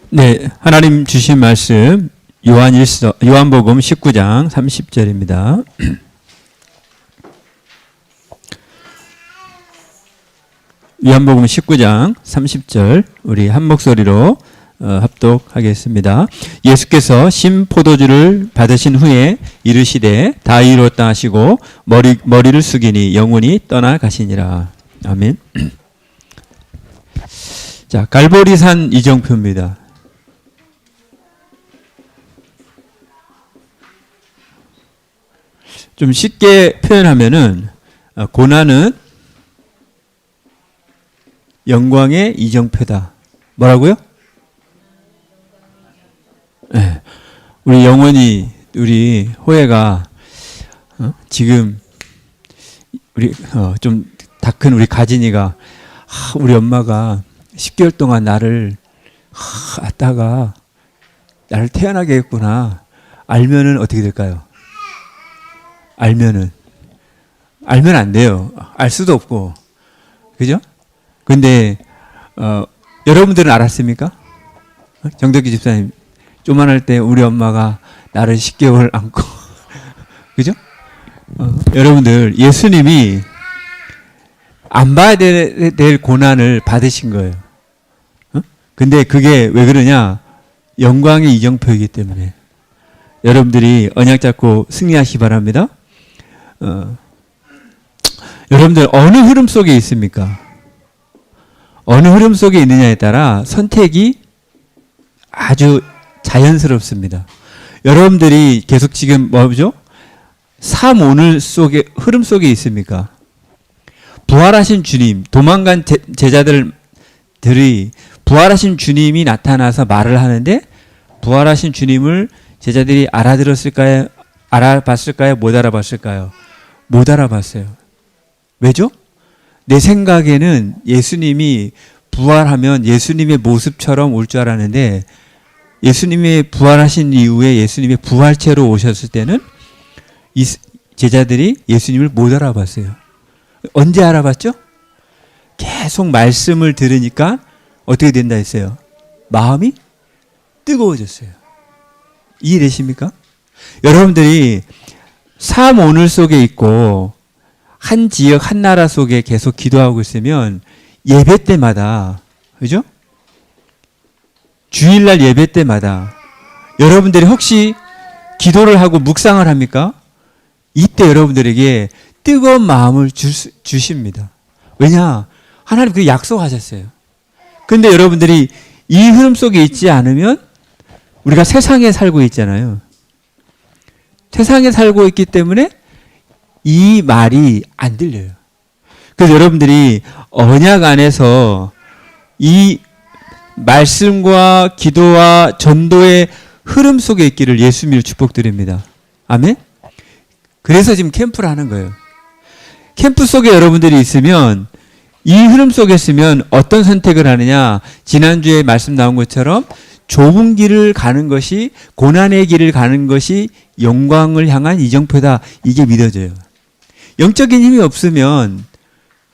네, 하나님 주신 말씀 요한복음 19장 30절입니다. 요한복음 19장 30절 우리 한 목소리로 합독하겠습니다. 예수께서 신포도주를 받으신 후에 이르시되 다 이루었다 하시고 머리를 숙이니 영혼이 떠나가시니라. 아멘. 자, 갈보리산 이정표입니다. 좀 쉽게 표현하면은 고난은 영광의 이정표다. 뭐라고요? 네. 우리 영원히 우리 호혜가 지금 우리 좀 다 큰 우리 가진이가 우리 엄마가 10개월 동안 나를 아따가 나를 태어나게 했구나. 알면은 어떻게 될까요? 알면 안 돼요. 알 수도 없고. 그죠? 근데, 여러분들은 알았습니까? 정덕기 집사님, 조만할 때 우리 엄마가 나를 10개월 안고. 그죠? 여러분들, 예수님이 안 봐야 될 고난을 받으신 거예요. 근데 그게 왜 그러냐? 영광의 이정표이기 때문에. 여러분들이 언약 잡고 승리하시기 바랍니다. 여러분들 어느 흐름 속에 있습니까? 어느 흐름 속에 있느냐에 따라 선택이 아주 자연스럽습니다. 여러분들이 계속 지금 뭐죠? 삶 오늘 속에 흐름 속에 있습니까? 부활하신 주님, 도망간 제자들이 부활하신 주님이 나타나서 말을 하는데 부활하신 주님을 제자들이 알아들었을까요? 알아봤을까요? 못 알아봤을까요? 못 알아봤어요. 왜죠? 내 생각에는 예수님이 부활하면 예수님의 모습처럼 올 줄 알았는데 예수님이 부활하신 이후에 예수님의 부활체로 오셨을 때는 이 제자들이 예수님을 못 알아봤어요. 언제 알아봤죠? 계속 말씀을 들으니까 어떻게 된다 했어요? 마음이 뜨거워졌어요. 이해되십니까? 여러분들이 삶 오늘 속에 있고 한 지역 한 나라 속에 계속 기도하고 있으면 예배 때마다, 그죠? 주일날 예배 때마다 여러분들이 혹시 기도를 하고 묵상을 합니까? 이때 여러분들에게 뜨거운 마음을 주십니다. 왜냐? 하나님 그 약속하셨어요. 근데 여러분들이 이 흐름 속에 있지 않으면 우리가 세상에 살고 있잖아요. 세상에 살고 있기 때문에 이 말이 안 들려요. 그래서 여러분들이 언약 안에서 이 말씀과 기도와 전도의 흐름 속에 있기를 예수님을 축복드립니다. 아멘? 그래서 지금 캠프를 하는 거예요. 캠프 속에 여러분들이 있으면 이 흐름 속에 있으면 어떤 선택을 하느냐? 지난주에 말씀 나온 것처럼 좁은 길을 가는 것이 고난의 길을 가는 것이 영광을 향한 이정표다. 이게 믿어져요. 영적인 힘이 없으면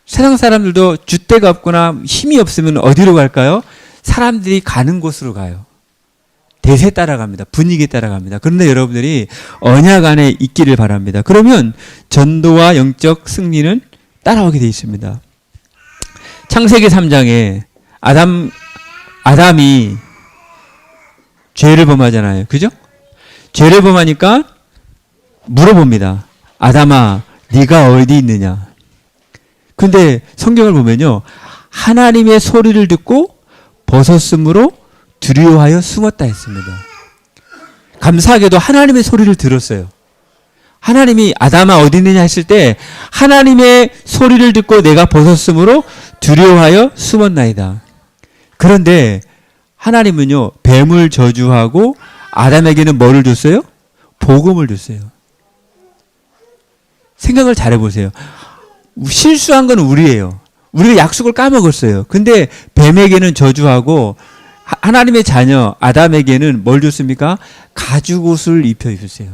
세상 사람들도 줏대가 없거나 힘이 없으면 어디로 갈까요? 사람들이 가는 곳으로 가요. 대세 따라갑니다. 분위기 따라갑니다. 그런데 여러분들이 언약 안에 있기를 바랍니다. 그러면 전도와 영적 승리는 따라오게 되어 있습니다. 창세기 3장에 아담이 죄를 범하잖아요. 그죠? 죄를 범하니까 물어봅니다. 아담아, 네가 어디 있느냐? 근데 성경을 보면요. 하나님의 소리를 듣고 벗었으므로 두려워하여 숨었다 했습니다. 감사하게도 하나님의 소리를 들었어요. 하나님이 아담아 어디 있느냐 했을 때 하나님의 소리를 듣고 내가 벗었으므로 두려워하여 숨었나이다. 그런데 하나님은요, 뱀을 저주하고 아담에게는 뭐를 줬어요? 복음을 줬어요. 생각을 잘 해보세요. 실수한 건 우리예요. 우리가 약속을 까먹었어요. 근데 뱀에게는 저주하고 하나님의 자녀 아담에게는 뭘 줬습니까? 가죽옷을 입혀주세요.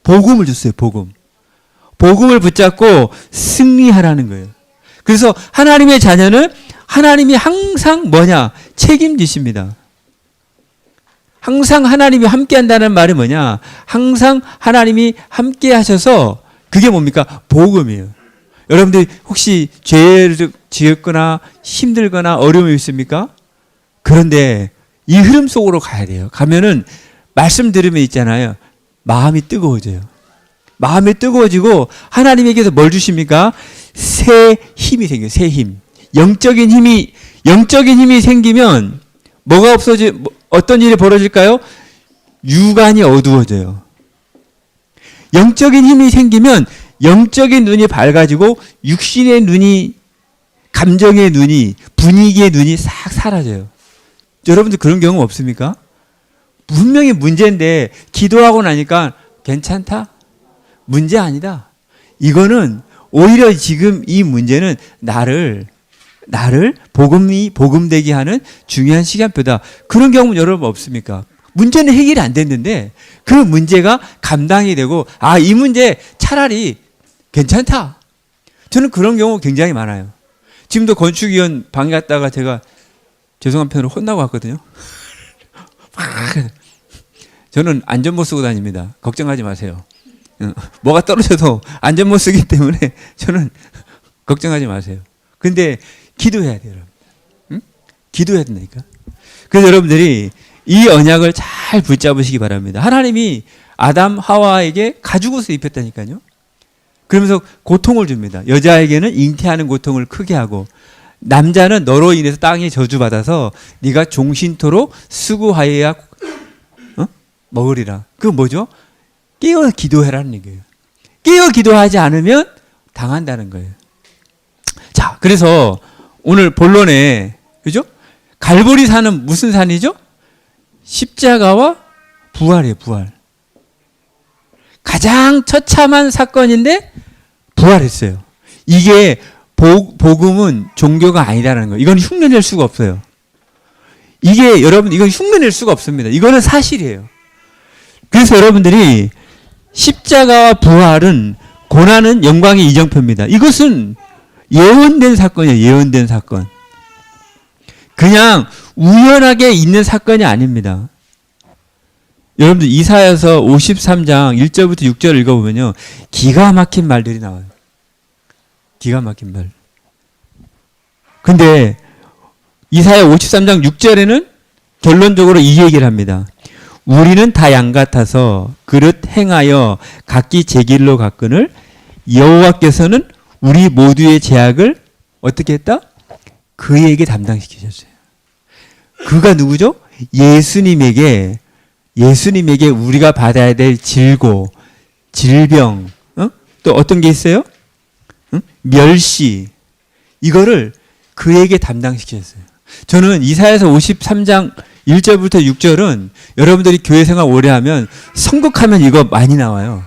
복음을 줬어요. 복음. 복음을 붙잡고 승리하라는 거예요. 그래서 하나님의 자녀는 하나님이 항상 뭐냐? 책임지십니다. 항상 하나님이 함께 한다는 말이 뭐냐? 항상 하나님이 함께 하셔서 그게 뭡니까? 복음이에요. 여러분들이 혹시 죄를 지었거나 힘들거나 어려움이 있습니까? 그런데 이 흐름 속으로 가야 돼요. 가면은 말씀 들으면 있잖아요. 마음이 뜨거워져요. 마음이 뜨거워지고 하나님에게서 뭘 주십니까? 새 힘이 생겨요. 새 힘. 영적인 힘이 생기면 뭐가 어떤 일이 벌어질까요? 육안이 어두워져요. 영적인 힘이 생기면 영적인 눈이 밝아지고 육신의 눈이, 감정의 눈이, 분위기의 눈이 싹 사라져요. 여러분들 그런 경험 없습니까? 분명히 문제인데 기도하고 나니까 괜찮다? 문제 아니다. 이거는 오히려 지금 이 문제는 나를 복음되게 하는 중요한 시간표다. 그런 경험 여러분 없습니까? 문제는 해결이 안 됐는데 그 문제가 감당이 되고 이 문제 차라리 괜찮다. 저는 그런 경우 굉장히 많아요. 지금도 건축위원 방에 갔다가 제가 죄송한 편으로 혼나고 왔거든요. 저는 안전모 쓰고 다닙니다. 걱정하지 마세요. 뭐가 떨어져도 안전모 쓰기 때문에 저는 걱정하지 마세요. 근데 기도해야 돼요, 여러분. 응? 기도해야 된다니까. 그래서 여러분들이 이 언약을 잘 붙잡으시기 바랍니다. 하나님이 아담, 하와에게 가죽옷을 입혔다니까요. 그러면서 고통을 줍니다. 여자에게는 잉태하는 고통을 크게 하고 남자는 너로 인해서 땅에 저주받아서 네가 종신토로 수고하여야 먹으리라. 그거 뭐죠? 깨어 기도해라는 얘기예요. 깨어 기도하지 않으면 당한다는 거예요. 자, 그래서 오늘 본론에 그죠? 갈보리 산은 무슨 산이죠? 십자가와 부활이에요. 부활. 가장 처참한 사건인데 부활했어요. 이게 복음은 종교가 아니다라는 거예요. 이건 흉내낼 수가 없어요. 이게 여러분 이건 흉내낼 수가 없습니다. 이거는 사실이에요. 그래서 여러분들이 십자가와 부활은 고난은 영광의 이정표입니다. 이것은 예언된 사건이에요. 예언된 사건. 그냥 우연하게 있는 사건이 아닙니다. 여러분들 이사야서 53장 1절부터 6절 읽어보면요. 기가 막힌 말들이 나와요. 기가 막힌 말. 근데 이사야 53장 6절에는 결론적으로 이 얘기를 합니다. 우리는 다 양 같아서 그릇 행하여 각기 제 길로 갔거늘 여호와께서는 우리 모두의 죄악을 어떻게 했다? 그에게 담당시키셨어요. 그가 누구죠? 예수님에게 우리가 받아야 될 질고, 질병, 또 어떤 게 있어요? 멸시. 이거를 그에게 담당시키셨어요. 저는 이사야서 53장 1절부터 6절은 여러분들이 교회 생활 오래 하면 선곡하면 이거 많이 나와요.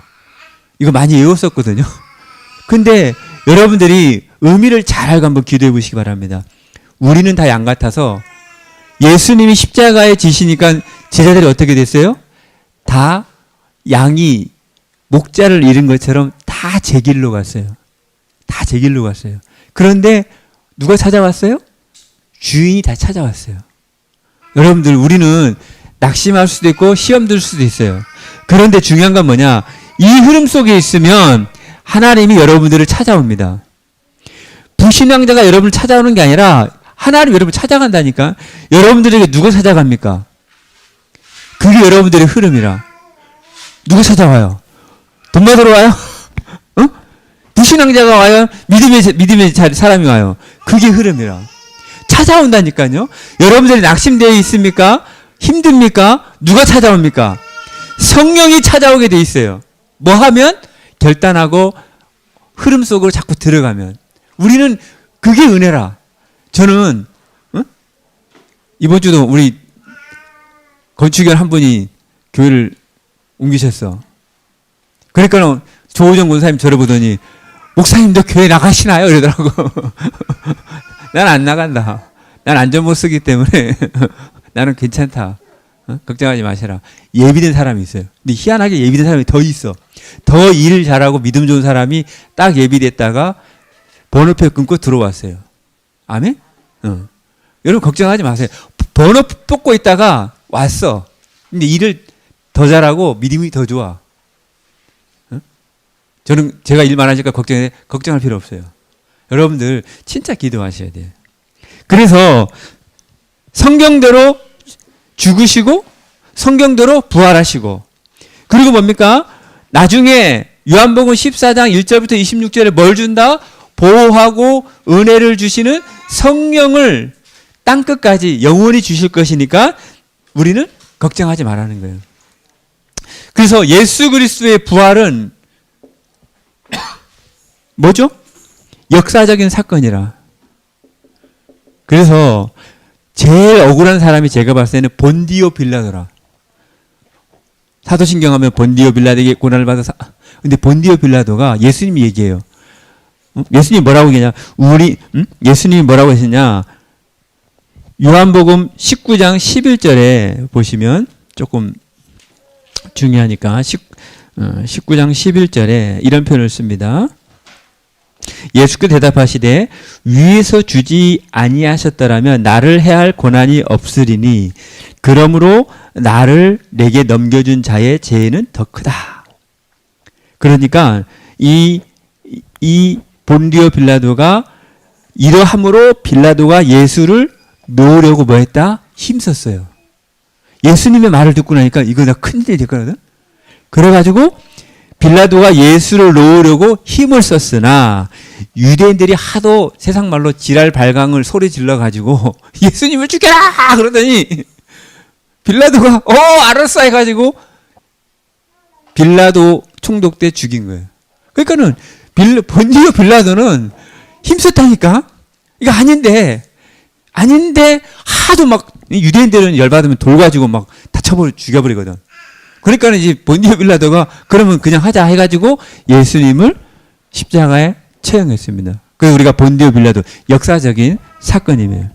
이거 많이 외웠었거든요. 근데 여러분들이 의미를 잘 알고 한번 기도해 보시기 바랍니다. 우리는 다 양 같아서 예수님이 십자가에 지시니까 제자들이 어떻게 됐어요? 다 양이 목자를 잃은 것처럼 다 제 길로 갔어요. 다 제 길로 갔어요. 그런데 누가 찾아왔어요? 주인이 다 찾아왔어요. 여러분들 우리는 낙심할 수도 있고 시험 들 수도 있어요. 그런데 중요한 건 뭐냐? 이 흐름 속에 있으면 하나님이 여러분들을 찾아옵니다. 불신앙자가 여러분을 찾아오는 게 아니라 하나님 여러분을 찾아간다니까. 여러분들에게 누가 찾아갑니까? 그게 여러분들의 흐름이라. 누가 찾아와요? 돈 받으러 와요? 불신앙자가 와요? 믿음의 사람이 와요. 그게 흐름이라. 찾아온다니까요. 여러분들이 낙심되어 있습니까? 힘듭니까? 누가 찾아옵니까? 성령이 찾아오게 돼 있어요. 뭐 하면? 결단하고 흐름 속으로 자꾸 들어가면. 우리는 그게 은혜라. 저는 이번 주도 우리 건축員한 분이 교회를 옮기셨어. 그러니까 조호정 권사님 저를 보더니 목사님도 교회 나가시나요? 이러더라고. 난 안 나간다. 난 안전모 쓰기 때문에 나는 괜찮다. 걱정하지 마시라. 예비된 사람이 있어요. 근데 희한하게 예비된 사람이 더 있어. 더 일 잘하고 믿음 좋은 사람이 딱 예비됐다가 번호표 끊고 들어왔어요. 아멘? 여러분 걱정하지 마세요. 번호 뽑고 있다가 왔어. 근데 일을 더 잘하고 믿음이 더 좋아. 어? 저는 제가 일 많아지니까 걱정할 필요 없어요. 여러분들 진짜 기도하셔야 돼요. 그래서 성경대로 죽으시고 성경대로 부활하시고 그리고 뭡니까? 나중에 요한복음 14장 1절부터 26절에 뭘 준다? 보호하고 은혜를 주시는 성령을 땅끝까지 영원히 주실 것이니까 우리는 걱정하지 말라는 거예요. 그래서 예수 그리스도의 부활은 뭐죠? 역사적인 사건이라. 그래서 제일 억울한 사람이 제가 봤을 때는 본디오 빌라도라. 사도신경 하면 본디오 빌라도에게 고난을 받아서 근데 본디오 빌라도가 예수님이 얘기해요. 예수님이 뭐라고 얘기하냐? 예수님이 뭐라고 했느냐? 요한복음 19장 11절에 보시면 조금 중요하니까 19장 11절에 이런 표현을 씁니다. 예수께서 대답하시되 위에서 주지 아니하셨더라면 나를 해할 고난이 없으리니 그러므로 나를 내게 넘겨준 자의 죄는 더 크다. 그러니까 이 본디오 빌라도가 이러함으로 빌라도가 예수를 놓으려고 뭐 했다? 힘썼어요. 예수님의 말을 듣고 나니까 이거 나 큰일이 됐거든. 그래가지고 빌라도가 예수를 놓으려고 힘을 썼으나 유대인들이 하도 세상 말로 지랄 발광을 소리 질러가지고 예수님을 죽여라! 그러더니 빌라도가 알았어 해가지고 빌라도 총독 때 죽인 거예요. 그러니까는 본디오 빌라도는 힘썼다니까? 이거 아닌데 하도 막 유대인들은 열받으면 돌 가지고 막 다 죽여버리거든. 그러니까 이제 본디오 빌라도가 그러면 그냥 하자 해가지고 예수님을 십자가에 처형했습니다. 그래서 우리가 본디오 빌라도 역사적인 사건이에요.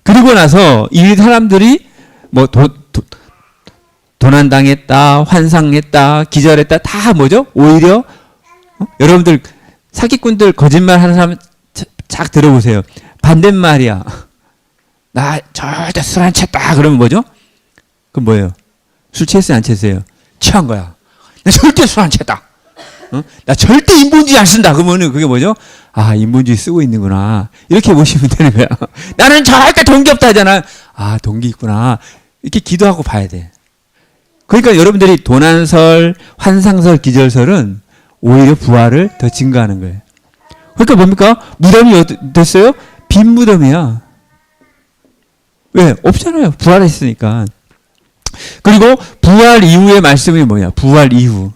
그리고 나서 이 사람들이 뭐 도난당했다, 환상했다, 기절했다 다 뭐죠? 오히려 여러분들 사기꾼들 거짓말 하는 사람 쫙 들어보세요. 반대말이야. 나 절대 술 안 챘다. 그러면 뭐죠? 그럼 뭐예요? 술 취했어요? 안 취했어요? 취한 거야. 나 절대 술 안 챘다. 나 절대 인본주의 안 쓴다. 그러면은 그게 뭐죠? 아, 인본주의 쓰고 있는구나. 이렇게 보시면 되는 거야. 나는 절대 동기 없다 하잖아. 아, 동기 있구나. 이렇게 기도하고 봐야 돼. 그러니까 여러분들이 도난설, 환상설, 기절설은 오히려 부활을 더 증가하는 거예요. 그러니까 뭡니까? 무덤이 됐어요? 빈 무덤이야. 왜? 없잖아요. 부활했으니까. 그리고 부활 이후의 말씀이 뭐냐? 부활 이후.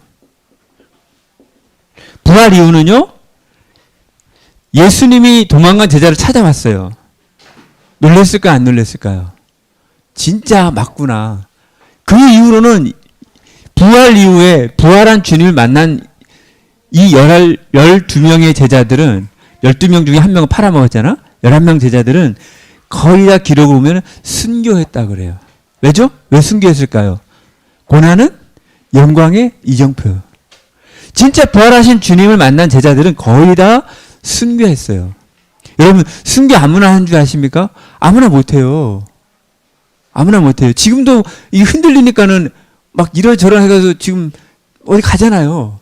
부활 이후는요. 예수님이 도망간 제자를 찾아왔어요. 놀랬을까 안 놀랬을까요? 진짜 맞구나. 그 이후로는 부활 이후에 부활한 주님을 만난 이 12명의 제자들은 12명 중에 한 명은 팔아먹었잖아. 11명 제자들은 거의 다 기록을 보면 순교했다 그래요. 왜죠? 왜 순교했을까요? 고난은 영광의 이정표. 진짜 부활하신 주님을 만난 제자들은 거의 다 순교했어요. 여러분 순교 아무나 하는 줄 아십니까? 아무나 못해요. 아무나 못해요. 지금도 이 흔들리니까는 막 이러저러 해가지고 지금 어디 가잖아요.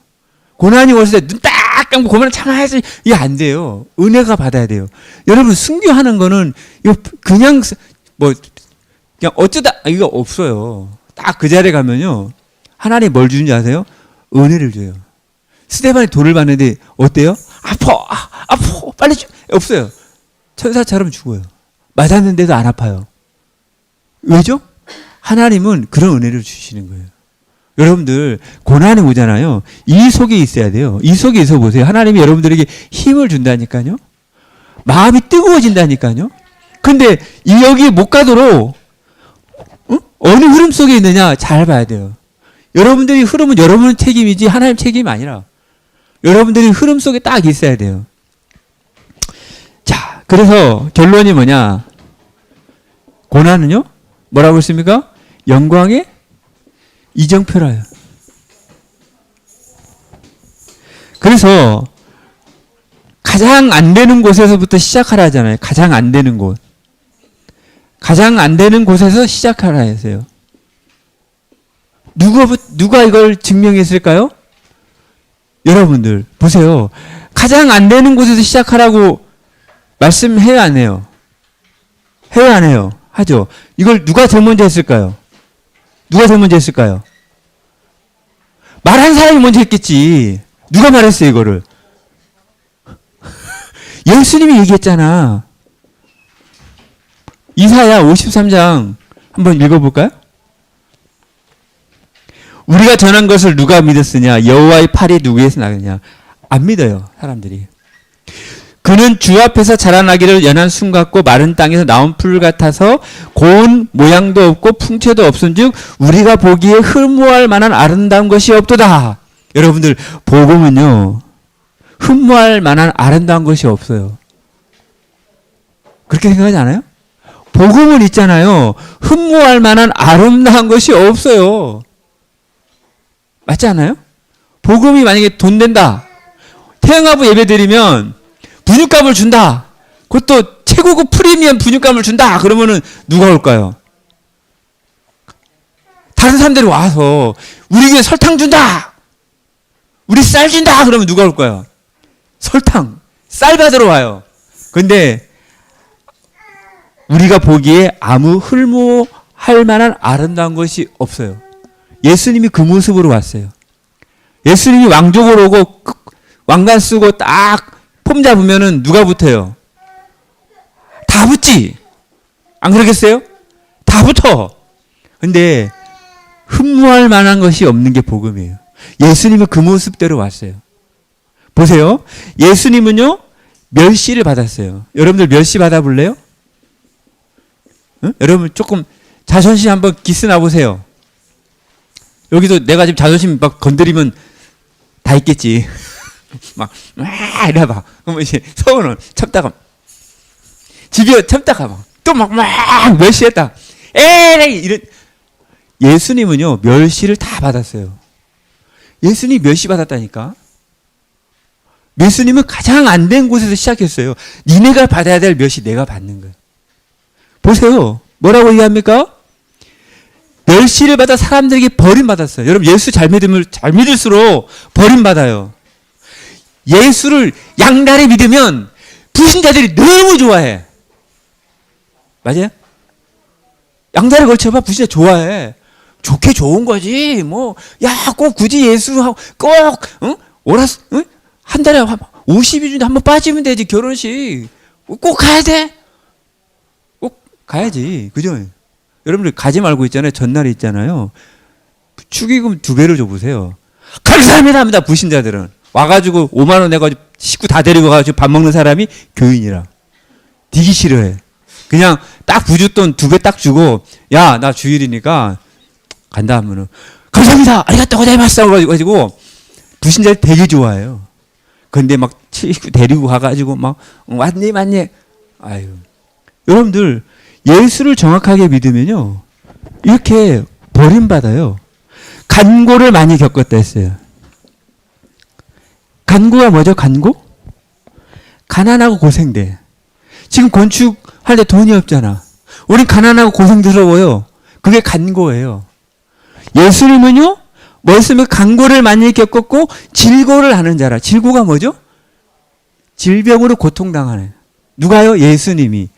고난이 왔을 때 눈 딱 감고 고난을 참아야지. 이게 안 돼요. 은혜가 받아야 돼요. 여러분 순교하는 거는 이거 그냥 어쩌다 이거 없어요. 딱 그 자리에 가면요. 하나님 뭘 주는지 아세요? 은혜를 줘요. 스데반이 돌을 받는데 어때요? 아파 빨리 없어요. 천사처럼 죽어요. 맞았는데도 안 아파요. 왜죠? 하나님은 그런 은혜를 주시는 거예요. 여러분들 고난이 오잖아요. 이 속에 있어야 돼요. 이 속에 있어 보세요. 하나님이 여러분들에게 힘을 준다니까요. 마음이 뜨거워진다니까요. 근데 여기 못 가도록 어느 흐름 속에 있느냐 잘 봐야 돼요. 여러분들이 흐름은 여러분의 책임이지 하나님 책임이 아니라 여러분들이 흐름 속에 딱 있어야 돼요. 자, 그래서 결론이 뭐냐? 고난은요? 뭐라고 했습니까? 영광의 이정표라요. 그래서 가장 안 되는 곳에서부터 시작하라 하잖아요. 가장 안 되는 곳. 가장 안 되는 곳에서 시작하라 했어요. 누가 이걸 증명했을까요? 여러분들 보세요. 가장 안 되는 곳에서 시작하라고 말씀해요, 안 해요? 해요, 안 해요? 하죠. 이걸 누가 제일 먼저 했을까요? 누가 제일 먼저 했을까요? 말한 사람이 먼저 했겠지. 누가 말했어요, 이거를? 예수님이 얘기했잖아. 이사야 53장 한번 읽어볼까요? 우리가 전한 것을 누가 믿었으냐? 여호와의 팔이 누구에서 나느냐? 안 믿어요, 사람들이. 그는 주 앞에서 자라나기를 연한 순 같고 마른 땅에서 나온 풀 같아서 고운 모양도 없고 풍채도 없은즉 우리가 보기에 흠모할 만한 아름다운 것이 없도다. 여러분들 복음은요, 흠모할 만한 아름다운 것이 없어요. 그렇게 생각하지 않아요? 복음은 있잖아요. 흠모할 만한 아름다운 것이 없어요. 맞지 않아요? 복음이 만약에 돈 된다. 태영아부 예배 드리면 분유값을 준다. 그것도 최고급 프리미엄 분유값을 준다. 그러면은 누가 올까요? 다른 사람들이 와서 우리 교회 설탕 준다. 우리 쌀 준다. 그러면 누가 올까요? 설탕, 쌀 받으러 와요. 근데 우리가 보기에 아무 흠모할 만한 아름다운 것이 없어요. 예수님이 그 모습으로 왔어요. 예수님이 왕족으로 오고 왕관 쓰고 딱 폼 잡으면은 누가 붙어요? 다 붙지? 안 그러겠어요? 다 붙어. 근데 흠모할 만한 것이 없는 게 복음이에요. 예수님은 그 모습대로 왔어요. 보세요. 예수님은요, 멸시를 받았어요. 여러분들 멸시 받아볼래요? 응? 여러분 조금 자존심 한번 기스나 보세요. 여기도 내가 지금 자존심 막 건드리면 다 있겠지. 막 이래봐. 그러면 이제 서울은 참다가 집에 참다가 막 또 막 멸시했다. 에이 이런. 예수님은요 멸시를 다 받았어요. 예수님이 멸시 받았다니까. 예수님은 가장 안 된 곳에서 시작했어요. 니네가 받아야 될 멸시 내가 받는 거예요. 보세요. 뭐라고 얘기합니까? 멸시를 받아 사람들에게 버림받았어요. 여러분 예수 잘 믿을수록 버림받아요. 예수를 양다리 믿으면 불신자들이 너무 좋아해. 맞아요? 양다리 걸쳐봐. 불신자 좋아해. 좋게 좋은 거지. 뭐, 야, 꼭 굳이 예수하고 꼭, 응? 오라스, 응? 한 달에 50일 중에 한 번 빠지면 되지, 결혼식. 꼭 가야 돼? 꼭 가야지. 그죠? 여러분들 가지 말고 있잖아요. 전날에 있잖아요. 축의금 2배를 줘보세요. 감사합니다 합니다. 불신자들은. 와가지고 5만 원 내가지고 식구 다 데리고 가가지고 밥 먹는 사람이 교인이라. 되기 싫어해. 그냥 딱 부주돈 2배 딱 주고, 야, 나 주일이니까 간다 하면은, 감사합니다! 아리가또 고자이마스! 가지고, 불신자들 되게 좋아해요. 근데 막 식구 데리고 가가지고 막, 왔니, 맞니? 아유. 여러분들, 예수를 정확하게 믿으면요, 이렇게 버림받아요. 간고를 많이 겪었다 했어요. 간고가 뭐죠? 간고? 가난하고 고생돼. 지금 건축할 때 돈이 없잖아. 우린 가난하고 고생스러워요. 그게 간고예요. 예수님은요, 뭐였으면 간고를 많이 겪었고 질고를 하는 자라. 질고가 뭐죠? 질병으로 고통당하는. 누가요? 예수님이.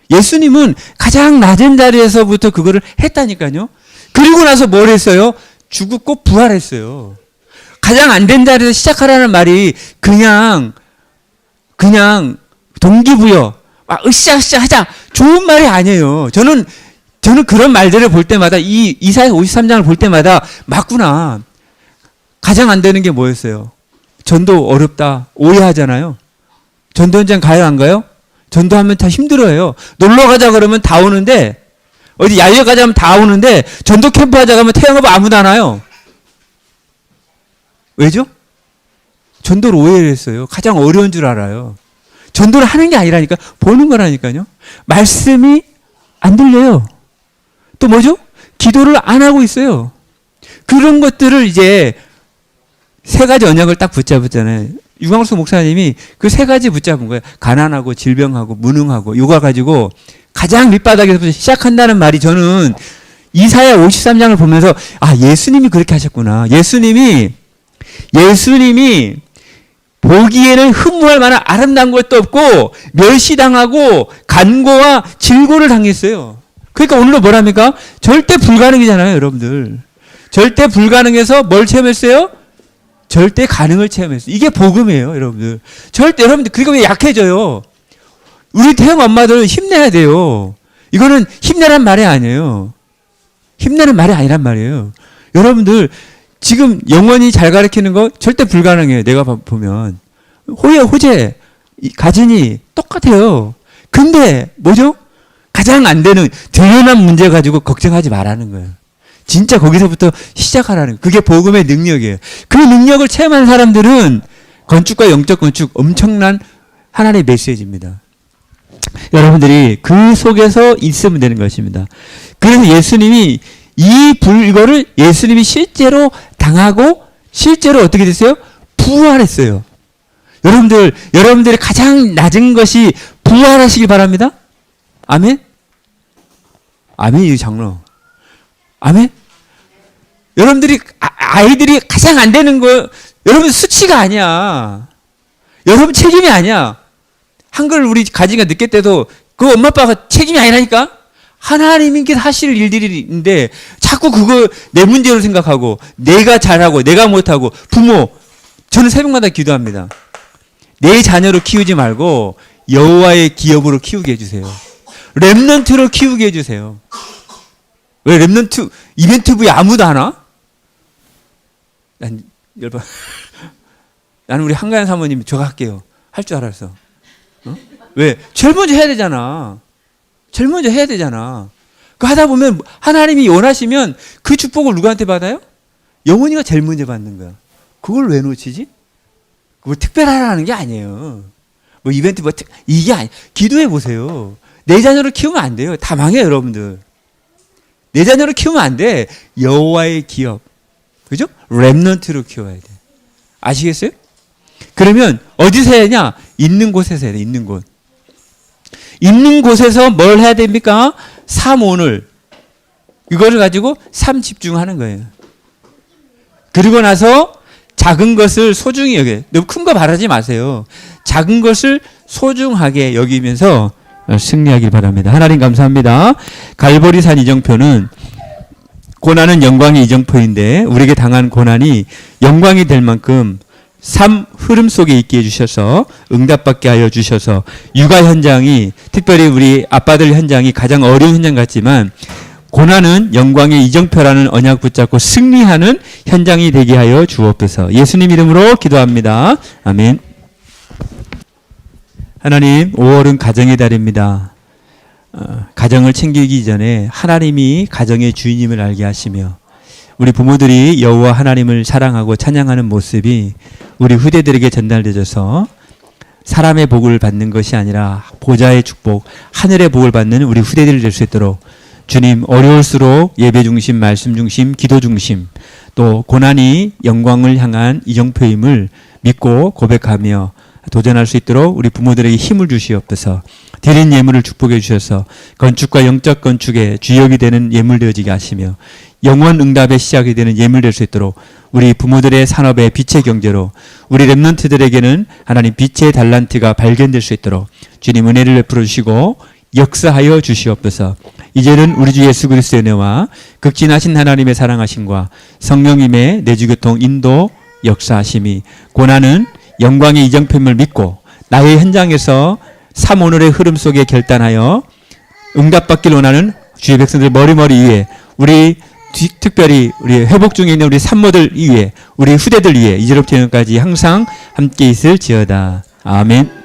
예수님은 가장 낮은 자리에서부터 그거를 했다니까요. 그리고 나서 뭘 했어요? 죽었고 부활했어요. 가장 안 된 자리에서 시작하라는 말이 그냥 동기부여, 으쌰으쌰 하자, 좋은 말이 아니에요. 저는 그런 말들을 볼 때마다 이사야 53장을 볼 때마다 맞구나. 가장 안 되는 게 뭐였어요? 전도 어렵다. 오해하잖아요. 전도 현장 가요 안 가요? 전도하면 다 힘들어요. 놀러 가자 그러면 다 오는데, 어디 야외 가자 하면 다 오는데, 전도 캠프 하자 그러면 태영아부 아무도 안 와요. 왜죠? 전도를 오해를 했어요. 가장 어려운 줄 알아요. 전도를 하는 게 아니라니까, 보는 거라니까요. 말씀이 안 들려요. 또 뭐죠? 기도를 안 하고 있어요. 그런 것들을 이제 3가지 언약을 딱 붙잡았잖아요. 유광수 목사님이 그 3가지 붙잡은 거예요. 가난하고 질병하고 무능하고 요거 가지고 가장 밑바닥에서 시작한다는 말이 저는 이사야 53장을 보면서 예수님이 그렇게 하셨구나. 예수님이 보기에는 흠모할 만한 아름다운 것도 없고 멸시당하고 간고와 질고를 당했어요. 그러니까 오늘도 뭐랍니까? 절대 불가능이잖아요, 여러분들. 절대 불가능해서 뭘 체험했어요? 절대 가능을 체험했어요. 이게 복음이에요, 여러분들. 여러분들 그러니까 왜 약해져요? 우리 태영 엄마들은 힘내야 돼요. 이거는 힘내란 말이 아니에요. 힘내는 말이 아니란 말이에요. 여러분들 지금 영원히 잘 가르치는 거 절대 불가능해요. 내가 보면 호재, 가진이 똑같아요. 근데 뭐죠? 가장 안 되는 드러난 문제 가지고 걱정하지 말라는 거예요. 진짜 거기서부터 시작하라는 거예요. 그게 복음의 능력이에요. 그 능력을 체험한 사람들은 건축과 영적 건축 엄청난 하나님의 메시지입니다. 여러분들이 그 속에서 있으면 되는 것입니다. 그래서 예수님이 이거를 예수님이 실제로 당하고 실제로 어떻게 됐어요? 부활했어요. 여러분들이 가장 낮은 것이 부활하시길 바랍니다. 아멘? 아멘이요, 장로. 아멘? 여러분들이, 아이들이 가장 안 되는 거, 여러분 수치가 아니야. 여러분 책임이 아니야. 한글 우리 가지가 늦게 때도 그 엄마 아빠가 책임이 아니라니까? 하나님께서 하실 일들인데 자꾸 그거 내 문제로 생각하고 내가 잘하고 내가 못하고 부모, 저는 새벽마다 기도합니다. 내 자녀로 키우지 말고 여호와의 기업으로 키우게 해주세요. 렘넌트로 키우게 해주세요. 왜 렘넌트 이벤트 부에 아무도 안 와? 난 열받. 나는 우리 한가연 사모님 저거 할게요. 할 줄 알았어. 왜? 제일 먼저 해야 되잖아. 제일 먼저 해야 되잖아. 그 하다 보면 하나님이 원하시면 그 축복을 누구한테 받아요? 영혼이가 제일 먼저 받는 거야. 그걸 왜 놓치지? 그걸 특별하라는 게 아니에요. 뭐 이벤트 이게 아니. 기도해 보세요. 내 자녀를 키우면 안 돼요. 다 망해요, 여러분들. 내 자녀를 키우면 안 돼. 여호와의 기업. 그죠? 렘넌트로 키워야 돼. 아시겠어요? 그러면 어디서 해야 되냐? 있는 곳에서 해야 돼. 있는 곳. 있는 곳에서 뭘 해야 됩니까? 삶오늘. 이거를 가지고 삶 집중하는 거예요. 그리고 나서 작은 것을 소중히 여겨요. 너무 큰 거 바라지 마세요. 작은 것을 소중하게 여기면서 승리하길 바랍니다. 하나님 감사합니다. 갈보리산 이정표는 고난은 영광의 이정표인데 우리에게 당한 고난이 영광이 될 만큼 삶 흐름 속에 있게 해주셔서 응답받게 하여 주셔서 육아 현장이 특별히 우리 아빠들 현장이 가장 어려운 현장 같지만 고난은 영광의 이정표라는 언약 붙잡고 승리하는 현장이 되게 하여 주옵소서. 예수님 이름으로 기도합니다. 아멘. 하나님, 5월은 가정의 달입니다. 가정을 챙기기 전에 하나님이 가정의 주인임을 알게 하시며 우리 부모들이 여호와 하나님을 사랑하고 찬양하는 모습이 우리 후대들에게 전달되어서 사람의 복을 받는 것이 아니라 보좌의 축복, 하늘의 복을 받는 우리 후대들이 될 수 있도록 주님, 어려울수록 예배 중심, 말씀 중심, 기도 중심, 또 고난이 영광을 향한 이정표임을 믿고 고백하며 도전할 수 있도록 우리 부모들에게 힘을 주시옵소서. 드린 예물을 축복해 주셔서 건축과 영적 건축의 주역이 되는 예물 되어지게 하시며 영원 응답의 시작이 되는 예물 될 수 있도록 우리 부모들의 산업의 빛의 경제로 우리 렘넌트들에게는 하나님 빛의 달란트가 발견될 수 있도록 주님 은혜를 베풀어 주시고 역사하여 주시옵소서. 이제는 우리 주 예수 그리스도의 은혜와 극진하신 하나님의 사랑하심과 성령님의 내주교통 인도 역사하심이 고난은 영광의 이정표임을 믿고 나의 현장에서 삶 오늘의 흐름 속에 결단하여 응답받길 원하는 주의 백성들 머리머리 위에 우리 특별히 우리 회복 중에 있는 우리 산모들 위에 우리 후대들 위에 이제로부터 영원까지 항상 함께 있을지어다. 아멘.